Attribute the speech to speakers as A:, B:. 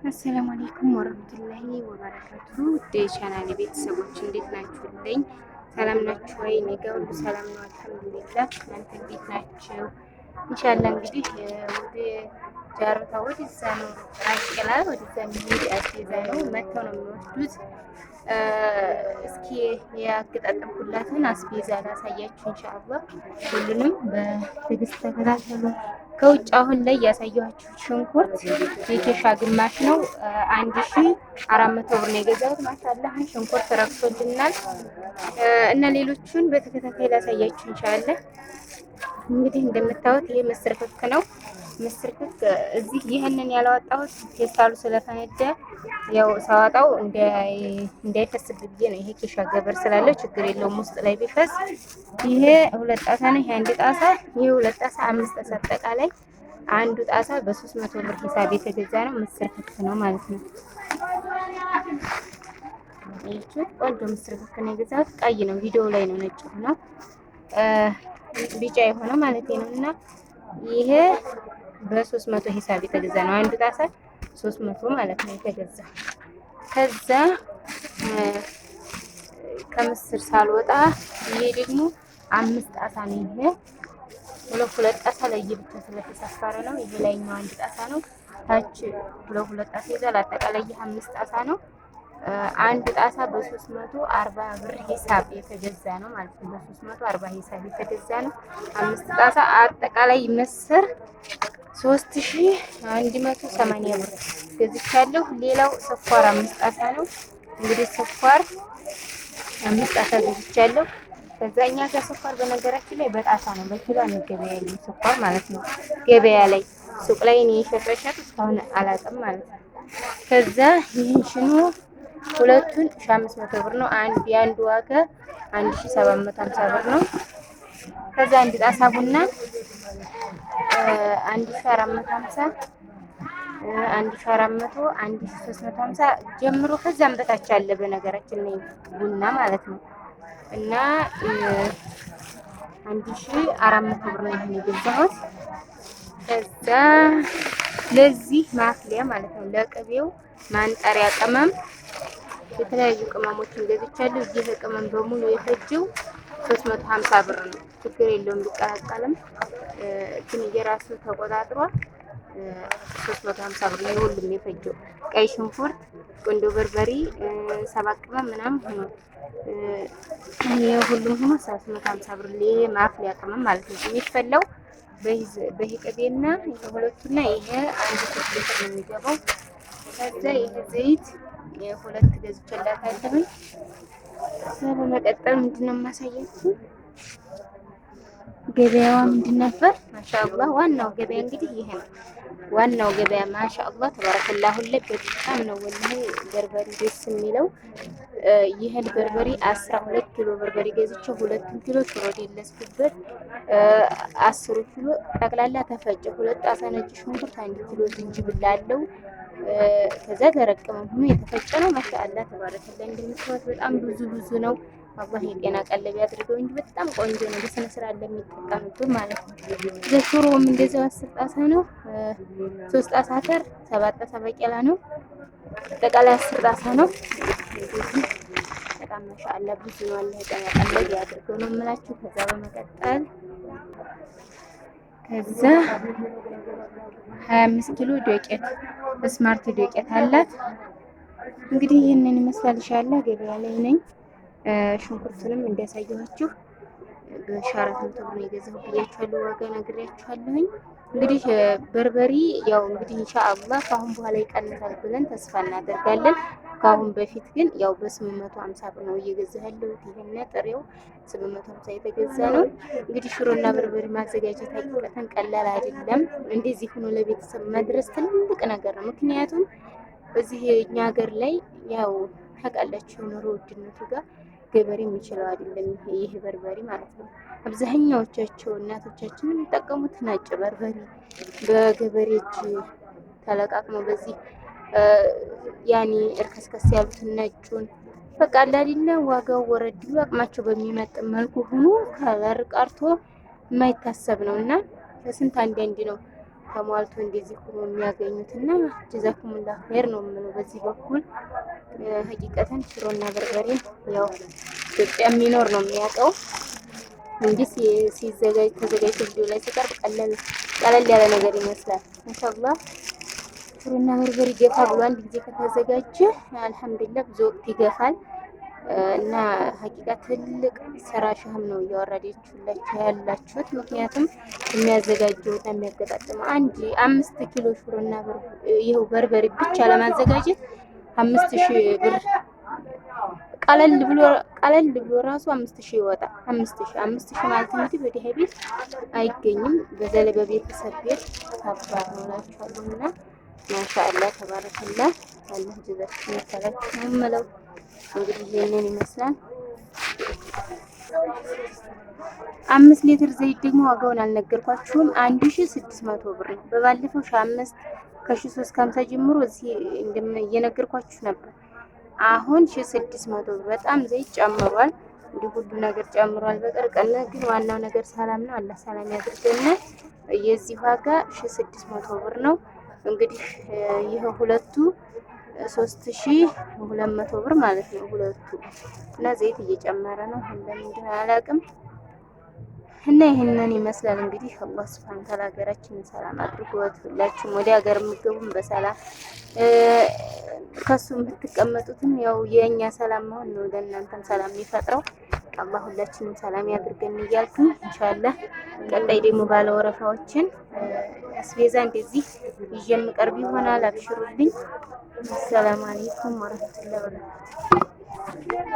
A: አሰላሙ አለይኩም ወረህመቱላሂ ወበረካቱሁ። ውድ የቻናሌ ቤተሰቦች እንዴት ናችሁልኝ? ሰላም ናችሁ ወይ? እኔ ጋር ሁሉ ሰላም ነው አልሐምዱሊላህ። እናንተ እንዴት ናችሁ? ኢንሻአላህ እንግዲህ ወደ ጃርታ ወደዛ ነው ራቅላ ወደዛ የሚሄድ አስቤዛ ነው መጥተው ነው የሚወስዱት። እስኪ ያገጣጠምኩላትን አስቤዛ ላሳያችሁ ኢንሻአላህ። ሁሉንም በትዕግስት ተከታተሉ። ከውጭ አሁን ላይ ያሳየኋችሁ ሽንኩርት የኬሻ ግማሽ ነው 1400 ብር ነው የገዛሁት። ማሻአላህ ሽንኩርት ረክሶልናል እና ሌሎቹን በተከታታይ ላሳያችሁ ኢንሻአላህ። እንግዲህ እንደምታዩት ይሄ ምስር ክክ ነው። ምስር ክክ እዚህ ይህንን ያላወጣሁት ፌስታሉ ስለፈነዳ ያው ሳወጣው እንዳይፈስብኝ ብዬ ነው። ይሄ ኬሻ ገበር ስላለው ችግር የለውም ውስጥ ላይ ቢፈስ። ይሄ 2 ጣሳ ነው። ይሄ 1 ጣሳ፣ ይሄ 2 ጣሳ 5 ጣሳ አጠቃላይ አንዱ ጣሳ በ300 ብር ሂሳብ የተገዛ ነው። ምስር ክክ ነው ማለት ነው። ይሄ ቆንጆ ምስር ክክ ነው የገዛሁት። ቀይ ነው፣ ቪዲዮ ላይ ነው ነጭ ሆኖ ቢጫ የሆነ ማለት ነው። እና ይሄ በ300 ሂሳብ የተገዛ ነው። አንዱ ጣሳ 300 ማለት ነው የተገዛ። ከዛ ከምስር ሳልወጣ ይሄ ደግሞ 5 ጣሳ ነው። ይሄ 2 ጣሳ ለየብቻ ስለተሰፈረ ነው። ይሄ ላይኛው 1 ጣሳ ነው። ታች 2 ጣሳ ይዛል። አጠቃላይ 5 ጣሳ ነው። አንድ ጣሳ በ340 ብር ሂሳብ የተገዛ ነው ማለት ነው። በ340 ሂሳብ የተገዛ ነው። 5 ጣሳ አጠቃላይ ምስር 3180 ብር ገዝቻለሁ። ሌላው ስኳር 5 ጣሳ ነው። እንግዲህ ስኳር 5 ጣሳ ገዝቻለሁ። ከዛኛ ጋር ስኳር በነገራችን ላይ በጣሳ ነው፣ በኪሎ አንገበያ ያለው ስኳር ማለት ነው። ገበያ ላይ ሱቅ ላይ እኔ ሸጠሸጥ እስካሁን አላውቅም ማለት ነው። ከዛ ይህን ሽኖ ሁለቱን 1500 ብር ነው። የአንዱ ዋጋ 1750 ብር ነው። ከዛ አንድ ጣሳ ቡና 1450 1400 1350 ጀምሮ ከዛም በታች አለ በነገራችን ላይ ቡና ማለት ነው። እና 1400 ብር ነው ይሄን የገዛሁት። ከዛ ለዚህ ማፍሊያ ማለት ነው ለቅቤው ማንጠሪያ ቅመም የተለያዩ ቅመሞችን ገዝቻለሁ። ይሄ ቅመም በሙሉ የፈጀው 350 ብር ነው። ችግር የለውም ቢቀላቀልም ግን የራሱ ተቆጣጥሯል። 350 ብር ነው ሁሉም የፈጀው። ቀይ ሽንኩርት፣ ቁንዶ በርበሬ፣ 7 ቅመም ምናምን ሆኖ የሁሉም ሆኖ 350 ብር። ይሄ ማፍሊያ ቅመም ማለት ነው የሚፈላው በቅቤና የሁለቱና ይሄ 1 ሊትር ነው የሚገባው። ከዛ ይሄ ዘይት የሁለት ገዝቼላታለሁ። በመቀጠል ምንድነው የማሳያችሁ ገበያዋ ምንድን ነበር? ማሻአላህ ዋናው ገበያ እንግዲህ ይሄ ነው። ዋናው ገበያ ማሻአላህ ተባረከላሁ ላይ በጣም ነው ወላሂ በርበሬ ደስ የሚለው። ይሄን በርበሬ 12 ኪሎ በርበሬ ገዝቼ 2 ኪሎ ሽሮ ደለስኩበት። 10 ኪሎ ጠቅላላ ተፈጨ። 2 ጣሳ ነጭ ሽንኩርት፣ 1 ኪሎ ዝንጅብል አለው። ከዛ ደረቅ ቅመም ሆኖ የተፈጨ ነው። ማሻአላህ ተባረከላህ እንደምታዩት በጣም ብዙ ነው። አላህ የጤና ቀለብ ያድርገው እንጂ በጣም ቆንጆ ነው። በስነ ስርዓት ለሚጠቀሙት ማለት ነው። ዘሽሮም እንደዛው 10 ጣሳ ነው። 3 ጣሳ አተር፣ 7 ጣሳ በቄላ ነው። አጠቃላይ 10 ጣሳ ነው። በጣም ማሻአላህ ብዙ ነው። አላህ የጤና ቀለብ ያድርገው ነው የምላችሁ። ከዛ በመቀጠል 25 ኪሎ ዱቄት ስማርት ዱቄት አላት። እንግዲህ ይህንን ይመስላል። ኢንሻአላህ ገበያ ላይ ነኝ። ሽንኩርቱንም እንዳሳየኋችሁ በ400 ብር ነው የገዛሁት ብያችኋለሁ። ዋጋ ነግሬያችኋለሁኝ። እንግዲህ በርበሪ ያው እንግዲህ ኢንሻአላህ ከአሁን በኋላ ይቀንሳል ብለን ተስፋ እናደርጋለን። ከአሁን በፊት ግን ያው በ850 ብር ነው እየገዛሁ ያለሁት። ይሄን ጥሬው 850 የተገዛ ነው። እንግዲህ ሽሮና በርበሪ ማዘጋጀት አይቀርም፣ ቀላል አይደለም። እንደዚህ ሆኖ ለቤተሰብ መድረስ ትልቅ ነገር ነው። ምክንያቱም በዚህ እኛ ሀገር ላይ ያው ታውቃላችሁ ኑሮ ውድነቱ ጋር ገበሬ የሚችለው አይደለም ይሄ በርበሬ ማለት ነው። አብዛኛዎቻቸው እናቶቻችን የሚጠቀሙት ነጭ በርበሬ በገበሬ እጅ ተለቃቅመው በዚህ ያኔ እርከስከስ ያሉትን ነጩን በቃ አይደለ ዋጋው ወረድ ብሎ አቅማቸው በሚመጥን መልኩ ሆኖ ከለር ቀርቶ የማይታሰብ ነው እና በስንት አንዳንድ ነው ተሟልቶ እንደዚህ ሆኖ የሚያገኙት እና ጀዛኩሙላህ ኸይር ነው የምለው። በዚህ በኩል ሀቂቀተን ሽሮና በርበሬ ያው ኢትዮጵያ የሚኖር ነው የሚያውቀው። እንዲህ ሲዘጋጅ ተዘጋጅቶ ቪዲዮ ላይ ሲቀርብ ቀለል ያለ ነገር ይመስላል። ኢንሻአላህ ሽሮና በርበሬ ገፋ ብሎ አንድ ጊዜ ከተዘጋጀ አልሐምዱሊላህ ብዙ ወቅት ይገፋል እና ሀቂቃ ትልቅ ስራ ሸህም ነው እያወረደችላችሁ ያላችሁት። ምክንያቱም የሚያዘጋጀው የሚያገጣጥመው 5 ኪሎ ሽሮና ይኸው በርበሬ ብቻ ለማዘጋጀት 5000 ብር ቀለል ብሎ ራሱ 5000 ይወጣል። 5000 ማለት እንግዲህ በዲህ ቤት አይገኝም። በዛ ላይ በቤተሰብ ቤት ከባድ ነው እላችኋለሁና ማሻአላህ ተባረከላህ አላህ ጀዛችሁን ይክፈላችሁ ነው የምለው። እንግዲህ ይሄንን ይመስላል። 5 ሊትር ዘይት ደግሞ ዋጋውን አልነገርኳችሁም 1600 ብር ነው። በባለፈው 5 ከ1350 ጀምሮ እዚህ እየነገርኳችሁ ነበር። አሁን 1600 ብር በጣም ዘይት ጨምሯል። እንደ ሁሉ ነገር ጨምሯል። በቀርቀነ ግን ዋናው ነገር ሰላም ነው። አላህ ሰላም ያድርገን። የዚህ ዋጋ 1600 ብር ነው። እንግዲህ ይሄ ሁለቱ 3200 ብር ማለት ነው ሁለቱ እና ዘይት እየጨመረ ነው። እንደምን አላውቅም እና ይሄንን ይመስላል እንግዲህ አላህ Subhanahu Ta'ala ሀገራችንን ሰላም አድርጎት ሁላችሁም ወደ ሀገር የምትገቡም በሰላም ከሱ የምትቀመጡትም ያው የኛ ሰላም መሆን ነው ለእናንተም ሰላም የሚፈጥረው። አላህ ሁላችንም ሰላም ያድርገን እያልኩኝ ኢንሻአላህ ቀጣይ ደግሞ ባለ ወረፋዎችን አስቤዛ እንደዚህ ይዤ የምቀርብ ይሆናል። አብሽሩልኝ። ሰላም አለይኩም ወራህመቱላሂ ወበረካቱ።